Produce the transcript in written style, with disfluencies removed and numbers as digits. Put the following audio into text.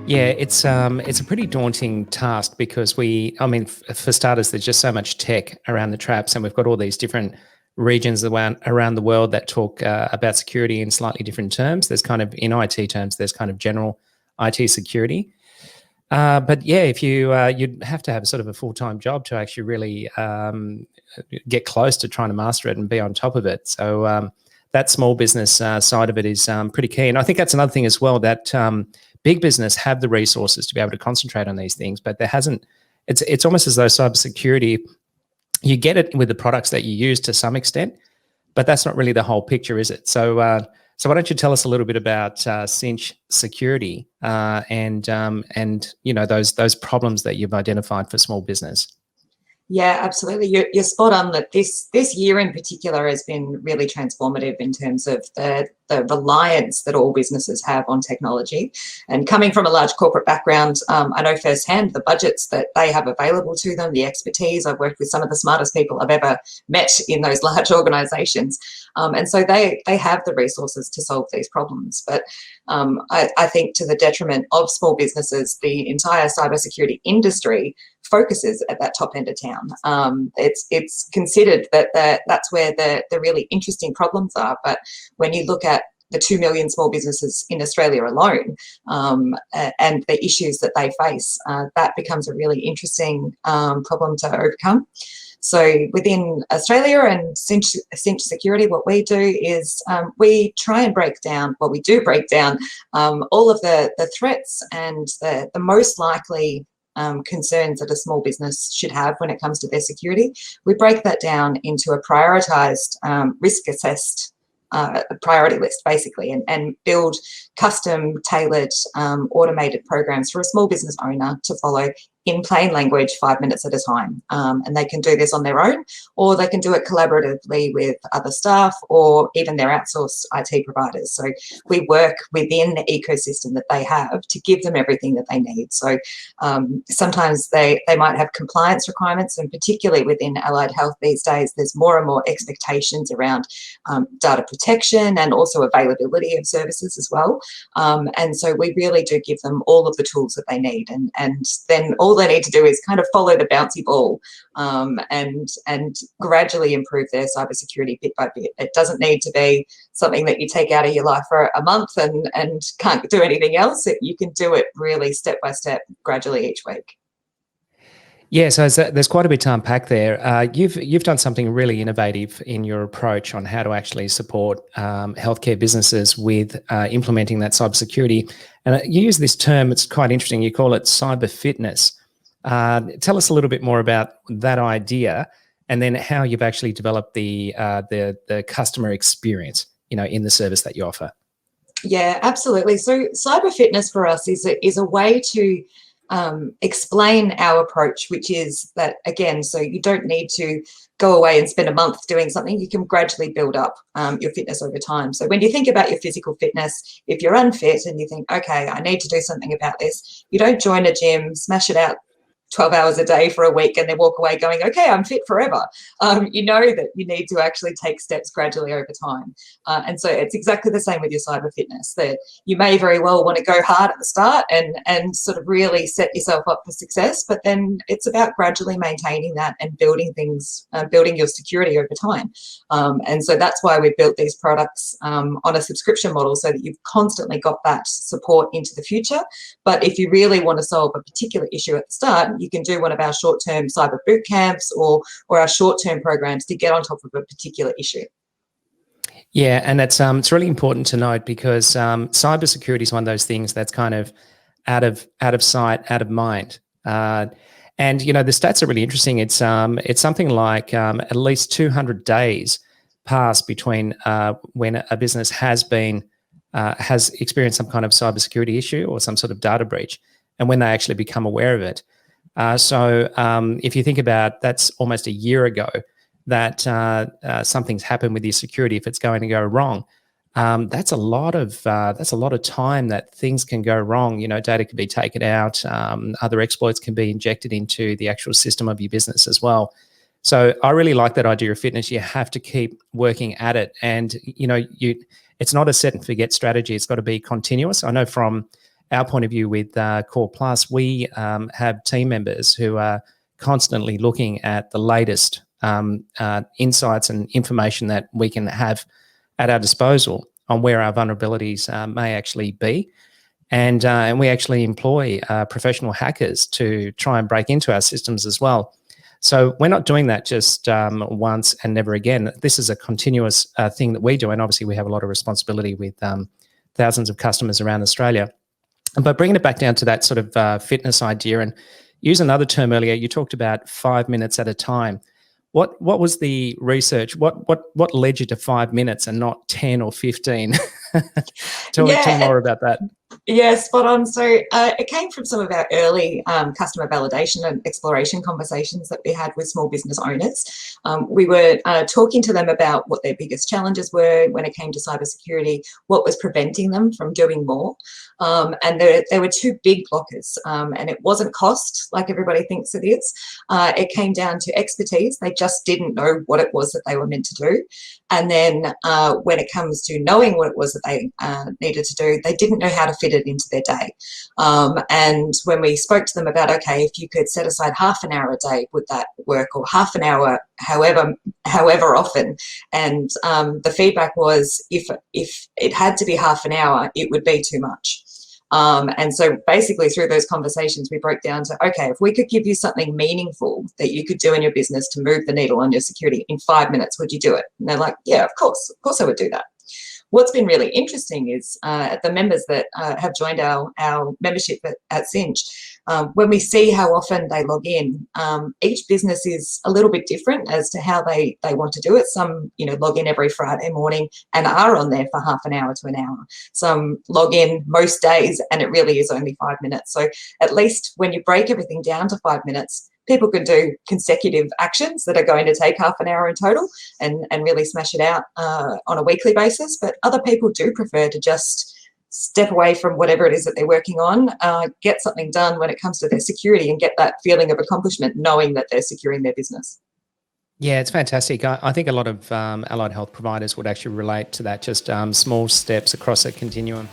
Yeah, it's a pretty daunting task because for starters, there's just so much tech around the traps, and we've got all these different regions around the world that talk about security in slightly different terms. There's kind of, in IT terms, there's kind of general IT security. But yeah, if you'd have to have sort of a full-time job to actually really get close to trying to master it and be on top of it. So that small business side of it is pretty key. And I think that's another thing as well, that big business have the resources to be able to concentrate on these things, but there hasn't. It's almost as though cybersecurity, you get it with the products that you use to some extent, but that's not really the whole picture, is it? So why don't you tell us a little bit about Cynch Security and those problems that you've identified for small business? Yeah, absolutely. You're spot on that this year in particular has been really transformative in terms of the reliance that all businesses have on technology. And coming from a large corporate background, I know firsthand the budgets that they have available to them, the expertise. I've worked with some of the smartest people I've ever met in those large organizations. And so they have the resources to solve these problems. But I think to the detriment of small businesses, the entire cybersecurity industry focuses at that top end of town. It's considered that that's where the really interesting problems are. But when you look at the 2 million small businesses in Australia alone and the issues that they face, that becomes a really interesting problem to overcome. So within Australia and Cynch Security, what we do is we try and break down all of the threats and the most likely concerns that a small business should have when it comes to their security. We break that down into a prioritised, risk-assessed priority list, basically, and build custom tailored automated programs for a small business owner to follow in plain language, 5 minutes at a time. And they can do this on their own, or they can do it collaboratively with other staff or even their outsourced IT providers. So we work within the ecosystem that they have to give them everything that they need. So sometimes they might have compliance requirements, and particularly within allied health these days, there's more and more expectations around data protection and also availability of services as well. And so we really do give them all of the tools that they need, and then all they need to do is kind of follow the bouncy ball and gradually improve their cybersecurity bit by bit. It doesn't need to be something that you take out of your life for a month and can't do anything else. You can do it really step by step, gradually each week. Yeah, so there's quite a bit to unpack there. You've done something really innovative in your approach on how to actually support healthcare businesses with implementing that cybersecurity. And you use this term, it's quite interesting, you call it cyber fitness. Tell us a little bit more about that idea, and then how you've actually developed the customer experience, in the service that you offer. Yeah, absolutely. So cyber fitness for us is a way to explain our approach, which is that, again, so you don't need to go away and spend a month doing something. You can gradually build up your fitness over time. So when you think about your physical fitness, if you're unfit and you think, okay, I need to do something about this, you don't join a gym, smash it out 12 hours a day for a week and then walk away going, okay, I'm fit forever. You know that you need to actually take steps gradually over time. And so it's exactly the same with your cyber fitness, that you may very well want to go hard at the start and sort of really set yourself up for success, but then it's about gradually maintaining that and building things, building your security over time. And so that's why we've built these products on a subscription model, so that you've constantly got that support into the future. But if you really want to solve a particular issue at the start, you can do one of our short-term cyber boot camps or our short-term programs to get on top of a particular issue. Yeah, and that's it's really important to note, because cybersecurity is one of those things that's kind of out of sight, out of mind. And the stats are really interesting. It's something like at least 200 days pass between when a business has experienced some kind of cybersecurity issue or some sort of data breach, and when they actually become aware of it. So if you think about, that's almost a year ago that something's happened with your security. If it's going to go wrong, that's a lot of time that things can go wrong. Data can be taken out. Other exploits can be injected into the actual system of your business as well. So I really like that idea of fitness. You have to keep working at it, and it's not a set and forget strategy. It's got to be continuous. I know from our point of view with Core Plus, we have team members who are constantly looking at the latest insights and information that we can have at our disposal on where our vulnerabilities may actually be. And we actually employ professional hackers to try and break into our systems as well. So we're not doing that just once and never again. This is a continuous thing that we do. And obviously we have a lot of responsibility with thousands of customers around Australia. But bringing it back down to that sort of fitness idea, and use another term earlier, you talked about 5 minutes at a time. What was the research? What led you to 5 minutes and not 10 or 15? Tell me more about that. Yeah, spot on. So it came from some of our early customer validation and exploration conversations that we had with small business owners. We were talking to them about what their biggest challenges were when it came to cybersecurity, what was preventing them from doing more. And there were two big blockers, and it wasn't cost like everybody thinks it is. It came down to expertise. They just didn't know what it was that they were meant to do. And then when it comes to knowing what it was that they needed to do, they didn't know how to fit it into their day. And when we spoke to them about, okay, if you could set aside half an hour a day, would that work? Or half an hour, however often. And the feedback was if it had to be half an hour, it would be too much. And so basically through those conversations, we broke down to, okay, if we could give you something meaningful that you could do in your business to move the needle on your security in 5 minutes, would you do it? And they're like, yeah, of course I would do that. What's been really interesting is the members that have joined our membership at Cynch, when we see how often they log in, each business is a little bit different as to how they want to do it. Some, log in every Friday morning and are on there for half an hour to an hour. Some log in most days and it really is only 5 minutes. So at least when you break everything down to 5 minutes, people can do consecutive actions that are going to take half an hour in total and really smash it out on a weekly basis. But other people do prefer to just step away from whatever it is that they're working on, get something done when it comes to their security and get that feeling of accomplishment, knowing that they're securing their business. Yeah, it's fantastic. I think a lot of allied health providers would actually relate to that, just small steps across a continuum.